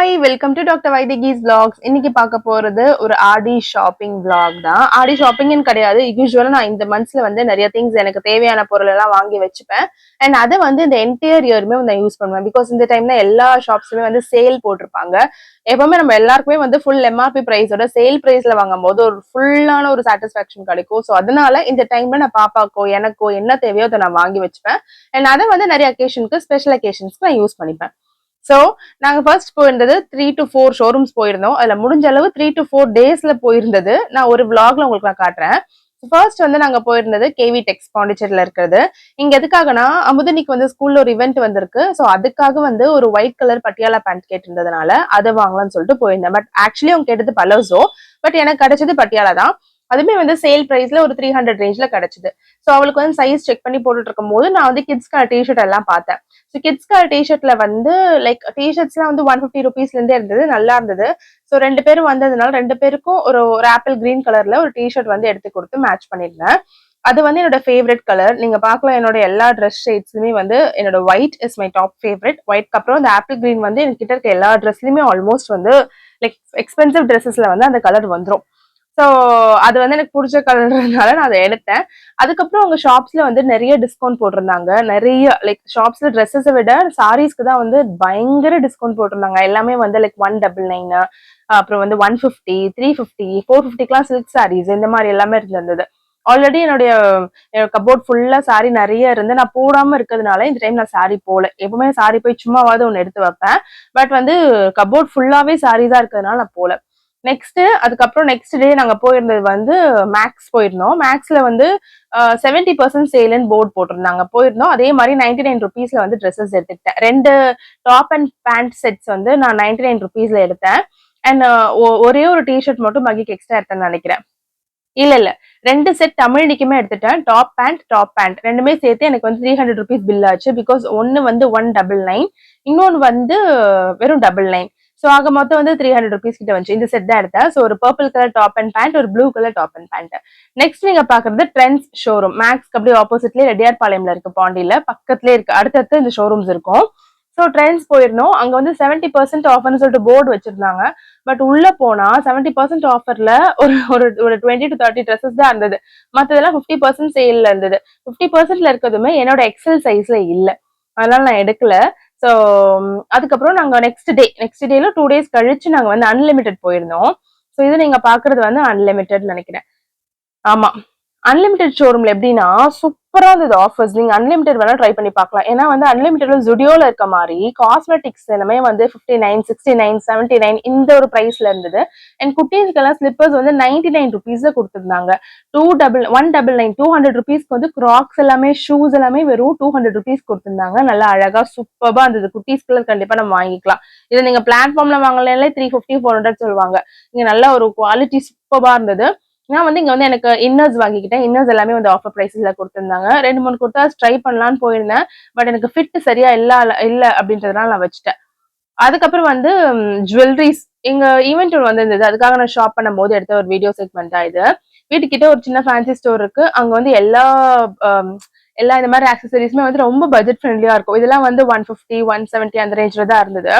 Hi welcome to doctor வைதிகிஸ் vlogs. இன்னைக்கு பார்க்க போறது ஒரு ஆடி ஷாப்பிங் vlog தான். ஆடி ஷாப்பிங்னு கிடையாது. யூஸ்வலா நான் இந்த மந்த்ஸ்ல வந்து நிறைய திங்ஸ் எனக்கு தேவையான பொருள் எல்லாம் வாங்கி வச்சுப்பேன். அண்ட் அதை வந்து இந்த என்டையர் இயருமே நான் யூஸ் பண்ணுவேன். பிகாஸ் இந்த டைம்ல எல்லா ஷாப்ஸுமே வந்து சேல் போட்டிருப்பாங்க. எப்பவுமே நம்ம எல்லாருக்குமே வந்து ஃபுல் எம்ஆர்பி பிரைஸோட சேல் பிரைஸ்ல வாங்கும் போது ஒரு ஃபுல்லான ஒரு சாட்டிஸ்பாக்சன் கிடைக்கும். ஸோ அதனால இந்த டைம்ல நான் பாப்பாக்கோ எனக்கோ என்ன தேவையோ அதை நான் வாங்கி வச்சுப்பேன். அண்ட் அதை வந்து நிறைய அக்கேஷனுக்கு ஸ்பெஷல் அக்கேஷன்ஸ்க்கு நான் யூஸ் பண்ணிப்பேன். சோ நாங்க ஃபர்ஸ்ட் போயிருந்தது 3 to 4 ஷோரூம்ஸ் போயிருந்தோம். அதுல முடிஞ்ச அளவு 3 to 4 டேஸ்ல போயிருந்தது. நான் ஒரு vlogல உங்களுக்கு நான் காட்டுறேன். ஃபர்ஸ்ட் வந்து நாங்க போயிருந்தது கேவி டெக்ஸ் பாண்டிச்சேரியில இருக்கிறது. இங்க எதுக்காகனா அமுதனிக்கு வந்து ஸ்கூல்ல ஒரு இவெண்ட் வந்திருக்கு. சோ அதுக்காக வந்து ஒரு ஒயிட் கலர் பட்டியாலா பேண்ட் கேட்டிருந்ததுனால அதை வாங்கலாம்னு சொல்லிட்டு போயிருந்தேன். பட் ஆக்சுவலி அவங்க கேட்டது பலோசோ. பட் எனக்கு கிடைச்சது பட்டியாலா தான். அதுமே வந்து சேல் பிரைஸ்ல ஒரு 300 ரேஞ்ச்ல கிடைச்சது. சோ அவளுக்கு வந்து சைஸ் செக் பண்ணி போட்டுட்டு இருக்கும் போது நான் வந்து கிட்ஸ்க்கான டிஷர்ட் எல்லாம் பார்த்தேன். ஸோ கிட்ஸ்க்கான டிஷர்ட்ல வந்து லைக் டிஷர்ட்ஸ்லாம் வந்து 150 ருபீஸ்ல இருந்தே இருந்தது, நல்லா இருந்தது. ஸோ 2 பேரும் வந்ததுனால 2 பேருக்கும் ஒரு ஒரு ஆப்பிள் கிரீன் கலர்ல ஒரு டிஷர்ட் வந்து எடுத்து கொடுத்து மேட்ச் பண்ணிருந்தேன். அது வந்து என்னோட ஃபேவரட் கலர். நீங்க பார்க்கலாம் என்னோட எல்லா ட்ரெஸ் ஷேட்ஸ்லுமே வந்து என்னோட white is my top favourite. ஒயிட்க்கு அப்புறம் இந்த ஆப்பிள் கிரீன் வந்து என்கிட்ட இருக்க எல்லா ட்ரெஸ்லயுமே ஆல்மோஸ்ட் வந்து லைக் எக்ஸ்பென்சிவ் ட்ரெஸ்ஸஸ்ல வந்து அந்த கலர் வந்துடும். ஸோ அது வந்து எனக்கு பிடிச்ச கலர்னால நான் அதை எடுத்தேன். அதுக்கப்புறம் அவங்க ஷாப்ஸ்ல வந்து நிறைய டிஸ்கவுண்ட் போட்டிருந்தாங்க. நிறைய லைக் ஷாப்ஸ்ல ட்ரெஸ்ஸஸை விட சாரீஸ்க்கு தான் வந்து பயங்கர டிஸ்கவுண்ட் போட்டிருந்தாங்க. எல்லாமே வந்து லைக் 199, அப்புறம் வந்து 150, 350, 450க்குலாம் சில்க் சாரீஸ் இந்த மாதிரி எல்லாமே இருந்தது. ஆல்ரெடி என்னுடைய கபோர்ட் ஃபுல்லா சாரி நிறைய இருந்து நான் போடாம இருக்கிறதுனால இந்த டைம் நான் சாரி போல. எப்பவுமே சாரி போய் சும்மாவாவது ஒன்று எடுத்து வைப்பேன். பட் வந்து கபோர்ட் ஃபுல்லாவே சாரி தான் இருக்கிறதுனால நான் போல. அதுக்கப்புறம் நெக்ஸ்ட் டே நாங்க போயிருந்தது வந்து மேக்ஸ் போயிருந்தோம். மேக்ஸ்ல வந்து 70% சேல்னு போர்டு போட்டிருந்தாங்க. போயிருந்தோம். அதே மாதிரி 99 ருபீஸ்ல வந்து ட்ரெஸ்ஸஸ் எடுத்துக்கிட்டேன். 2 டாப் அண்ட் பேண்ட் செட்ஸ் வந்து நான் 99 ருபீஸ்ல எடுத்தேன். அண்ட் ஒரே ஒரு டிஷர்ட் மட்டும் மகிக்கு எக்ஸ்ட்ரா எடுத்தேன்னு நினைக்கிறேன். இல்ல 2 செட் தமிழ்னிக்குமே எடுத்துட்டேன். டாப் பேண்ட் ரெண்டுமே சேர்த்து எனக்கு வந்து 300 ருபீஸ் பில் ஆச்சு. பிகாஸ் ஒன்னு வந்து 199, இன்னொன்னு வந்து வெறும் 99. ஸோ ஆக மொத்தம் வந்து 300 ருபீஸ் கிட்ட வந்துச்சு. இந்த செட் தான் எடுத்தேன். ஸோ ஒரு purple colour top and pant, ஒரு blue colour top and pant. Next நீங்க பாக்குறது ட்ரெண்ட்ஸ் ஷோரூம். மேக்ஸ்க்கு அப்படியே ஆப்போசிட்லயே ரெட்டியார்பாளையம்ல இருக்கு, பாண்டியில பக்கத்துலேயே இருக்கு. அடுத்தடுத்து இந்த ஷோரூம்ஸ் இருக்கும். ஸோ ட்ரெண்ட்ஸ் போயிருந்தோம். அங்க வந்து 70% ஆஃபர்னு சொல்லிட்டு போர்டு வச்சிருந்தாங்க. பட் உள்ள போனா 70% ஆஃபர்ல ஒரு ஒரு 20 to 30 ட்ரெஸ்ஸஸ் தான் இருந்தது. மற்றதெல்லாம் 50% சேல்ல இருந்தது. 50%ல இருக்கிறதுமே என்னோட எக்ஸல் சைஸ்ல இல்ல. அதனால நான் எடுக்கல. ஸோ அதுக்கப்புறம் நாங்க நெக்ஸ்ட் டேல 2 டேஸ் கழிச்சு நாங்க வந்து அன்லிமிட்டெட் போயிருந்தோம். ஸோ இது நீங்க பாக்குறது வந்து அன்லிமிட்டெட் நினைக்கிறேன். ஆமா, அன்லிமிட்டெட் ஷோரூம்ல எப்படின்னா சூப்பரா இருந்தது ஆஃபர்ஸ். நீங்க அன்லிமிட்டெட் வேணா ட்ரை பண்ணி பார்க்கலாம். ஏன்னா வந்து அன்லிமிட்டெட்ல ஜுடியோல இருக்க மாதிரி காஸ்மெட்டிக்ஸ் எல்லாமே வந்து 59, 69, 79 இந்த ஒரு பிரைஸ்ல இருந்தது. அண்ட் குட்டீஸ்க்கெல்லாம் ஸ்லிப்பர்ஸ் வந்து 99 ருபீஸ்ல கொடுத்துருந்தாங்க. 199, 200 ருபீஸ்க்கு வந்து கிராக்ஸ் எல்லாமே, ஷூஸ் எல்லாமே வெறும் 200 ருபீஸ் கொடுத்துருந்தாங்க. நல்லா அழகா சூப்பரா இருந்தது. குட்டீஸ்க்கு கண்டிப்பா நம்ம வாங்கிக்கலாம். இதை நீங்க பிளாட்ஃபார்ம்ல வாங்கலே 350, 400 சொல்லுவாங்க. இங்க நல்ல ஒரு குவாலிட்டி சூப்பரா இருந்தது. நான் வந்து இங்க வந்து எனக்கு இன்னர்ஸ் வாங்கிக்கிட்டேன். இன்னர்ஸ் எல்லாமே வந்து ஆஃபர் பிரைஸ்ல கொடுத்துருந்தாங்க. 2-3 கொடுத்தா ட்ரை பண்ணலான்னு போயிருந்தேன். பட் எனக்கு ஃபிட் சரியா இல்ல அப்படின்றதுனால நான் வச்சுட்டேன். அதுக்கப்புறம் வந்து ஜுவல்லரிஸ் எங்க ஈவெண்ட் வந்திருந்தது. அதுக்காக நான் ஷாப் பண்ணும் போது எடுத்த ஒரு வீடியோ செக்மெண்ட் தான் இது. வீட்டுக்கிட்ட ஒரு சின்ன ஃபேன்சி ஸ்டோர் இருக்கு. அங்க வந்து எல்லா இந்த மாதிரி ஆக்சசரிஸுமே வந்து ரொம்ப பட்ஜெட் ஃப்ரெண்ட்லியா இருக்கும். இதெல்லாம் வந்து 150, 170 அந்த ரேஞ்சில தான் இருந்தது.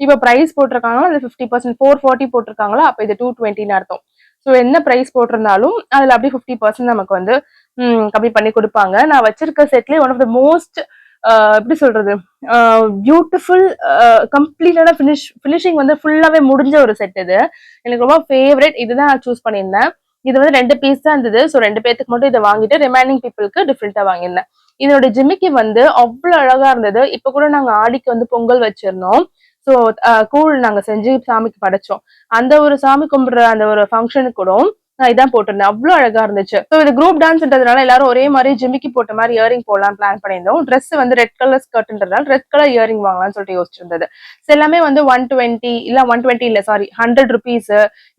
இப்ப பிரைஸ் போட்டிருக்காங்களோ அது 50%, 440 போட்டிருக்காங்களோ அப்ப இது 220 அர்த்தம். ஸோ என்ன பிரைஸ் போட்டிருந்தாலும் அதுல அப்படியே 50% நமக்கு வந்து கம்மி பண்ணி கொடுப்பாங்க. நான் வச்சிருக்க செட்லேயே ஒன் ஆஃப் த மோஸ்ட் எப்படி சொல்றது பியூட்டிஃபுல் கம்ப்ளீட்டான ஃபினிஷிங் வந்து ஃபுல்லாவே முடிஞ்ச ஒரு செட் இது. எனக்கு ரொம்ப ஃபேவரட். இதுதான் நான் சூஸ் பண்ணியிருந்தேன். இது வந்து 2 பீஸ் தான் இருந்தது. ஸோ 2 பேத்துக்கு மட்டும் இதை வாங்கிட்டு ரிமைனிங் பீப்புளுக்கு டிஃப்ரெண்டா வாங்கியிருந்தேன். இதோட ஜிமிக்கி வந்து அவ்வளவு அழகா இருந்தது. இப்ப கூட நாங்க ஆடிக்கு வந்து பொங்கல் வச்சிருந்தோம். ஸோ கூழ் நாங்க செஞ்சு சாமிக்கு படைச்சோம். அந்த ஒரு சாமி கும்பிடுற அந்த ஒரு ஃபங்க்ஷனுக்கு கூட நான் இதான் போட்டிருந்தேன். அவ்வளவு அழகா இருந்துச்சு. ஸோ இது குரூப் டான்ஸ்ன்றதுனால எல்லாரும் ஒரே மாதிரி ஜிமிக்கி போட்ட மாதிரி இயரிங் போடலாம் பிளான் பண்ணியிருந்தோம். ட்ரெஸ் வந்து ரெட் கலர் ஸ்கர்ட்ன்றதுனால ரெட் கலர் இயரிங் வாங்கலாம்னு சொல்லிட்டு யோசிச்சிருந்தது. எல்லாமே வந்து 120 இல்ல 120 இல்ல சாரி 100 ருபீஸ்.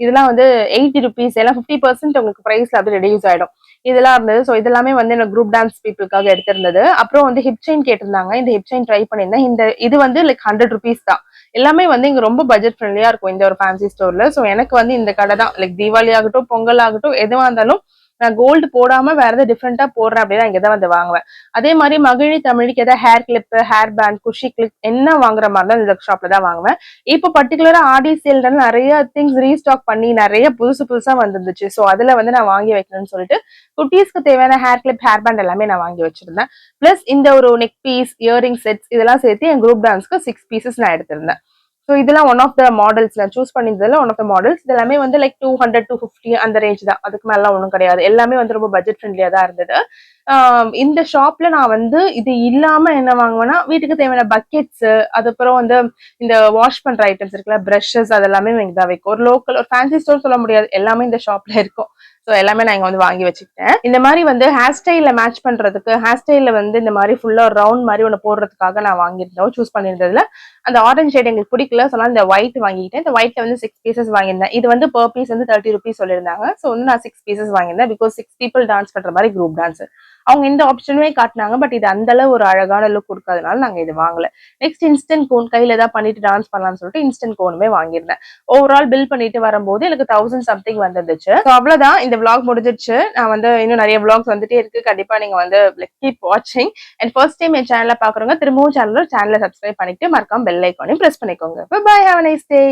இதெல்லாம் வந்து 80 ருபீஸ். எல்லாம் 50% உங்களுக்கு பிரைஸ்ல அப்படி ரெடியூஸ் ஆயிடும். இதெல்லாம் இருந்தது. ஸோ இதெல்லாமே வந்து எனக்கு குரூப் டான்ஸ் பீப்புளுக்காக எடுத்திருந்தது. அப்புறம் வந்து ஹிப் செயின் கேட்டிருந்தாங்க. இந்த ஹிப் செயின் ட்ரை பண்ணியிருந்தேன். இது வந்து லைக் 100 ருபீஸ் தான். எல்லாமே வந்து இங்க ரொம்ப பட்ஜெட் ஃப்ரெண்ட்லியா இருக்கும் இந்த ஒரு ஃபேன்சி ஸ்டோர்ல. ஸோ எனக்கு வந்து இந்த கடை தான் லைக் தீபாவளி ஆகட்டும், பொங்கல் ஆகட்டும், எதுவா இருந்தாலும் நான் கோல்டு போடாம வேற ஏதாவது டிஃப்ரெண்டா போடுறேன் அப்படின்னா இங்கதான் வந்து வாங்குவேன். அதே மாதிரி மகிழி தமிழுக்கு ஏதாவது ஹேர் கிளிப், ஹேர் பேண்ட், குஷி கிளிப் என்ன வாங்குற மாதிரி தான் இந்த ஷாப்ல தான் வாங்குவேன். இப்போ பர்டிகுலரா ஆடி சேல்ல நிறைய திங்ஸ் ரீஸ்டாக் பண்ணி நிறைய புதுசு புதுசா வந்துருந்துச்சு. ஸோ அதுல வந்து நான் வாங்கி வைக்கணும்னு சொல்லிட்டு குட்டீஸ்க்கு தேவையான ஹேர் கிளிப், ஹேர் பேண்ட் எல்லாமே நான் வாங்கி வச்சிருந்தேன். பிளஸ் இந்த ஒரு நெக் பீஸ், இயரிங் செட்ஸ் இதெல்லாம் சேர்த்து என் குரூப் டான்ஸ்க்கு 6 பீசஸ் நான் எடுத்திருந்தேன். ஸோ இதெல்லாம் ஒன் ஆஃப் த மாடல்ஸ் நான் சூஸ் பண்ணியிருந்ததுல ஒன் ஆஃப் த மாடல்ஸ். இது எல்லாமே வந்து லைக் 200 250 அந்த ரேஞ்ச் தான். அதுக்கு மேலாம் ஒன்றும் கிடையாது. எல்லாமே வந்து ரொம்ப பட்ஜெட் ஃப்ரெண்ட்லியா தான் இருந்தது. இந்த ஷாப்ல நான் வந்து இது இல்லாம என்ன வாங்குவேன்னா வீட்டுக்கு தேவையான பக்கெட்ஸ், அதுக்கப்புறம் வந்து இந்த வாஷ் பண்ற ஐட்டம்ஸ் இருக்குல்ல, பிரஷஸ் அதெல்லாமே இங்க தான் வைக்கும். ஒரு லோக்கல் ஒரு ஃபேன்சி ஸ்டோர் சொல்ல முடியாது, எல்லாமே இந்த ஷாப்ல இருக்கும். ஸோ எல்லாமே நான் இங்க வந்து வாங்கி வச்சுக்கிட்டேன். இந்த மாதிரி வந்து ஹேர் ஸ்டைல மேட்ச் பண்றதுக்கு, ஹேர் ஸ்டைல வந்து இந்த மாதிரி ஃபுல்லா ரவுண்ட் மாதிரி ஒன்று போடுறதுக்காக நான் வாங்கியிருந்தோம். சூஸ் பண்ணியிருந்ததுல அந்த ஆரஞ்ச் ஷேட் எங்களுக்கு பிடிக்கல, சொன்னா இந்த ஒயிட் வாங்கிக்கிட்டேன். இந்த ஒயிட்ல வந்து 6 பீசஸ் வாங்கியிருந்தேன். இது வந்து per பீஸ் வந்து 30 rupees சொல்லியிருந்தாங்க. ஸோ வந்து நான் 6 பீசஸ் வாங்கியிருந்தேன். பிகாஸ் 6 people டான்ஸ் பண்ற மாதிரி குரூப் டான்ஸ். அவங்க இந்த ஆப்ஷனுமே காட்டினாங்க. பட் இது அந்த அளவு ஒரு அழகான லுக் கொடுக்காதனால நாங்க இது வாங்கல. நெக்ஸ்ட் இன்ஸ்டன்ட் கோன், கையில ஏதாவது பண்ணிட்டு டான்ஸ் பண்ணலாம்னு சொல்லிட்டு இன்ஸ்டன்ட் கோனுமே வாங்கியிருந்தேன். ஓவரால் பில் பண்ணிட்டு வரும்போது எனக்கு 1000 சம்திங் வந்துருந்துச்சு. ஸோ அவ்வளவுதான், இந்த vlog முடிஞ்சிருச்சு. நான் வந்து இன்னும் நிறைய vlogs வந்துட்டே இருக்கு. கண்டிப்பா நீங்க வந்து கீப் வாட்சிங். அண்ட் ஃபர்ஸ்ட் டைம் என் சேனலை பாக்குறவங்க திரும்பவும் சேனலை சப்ஸ்கிரைப் பண்ணிட்டு மறக்காம பெல் ஐக்கானையும் பிரஸ் பண்ணிக்கோங்க. Bye, have a nice day.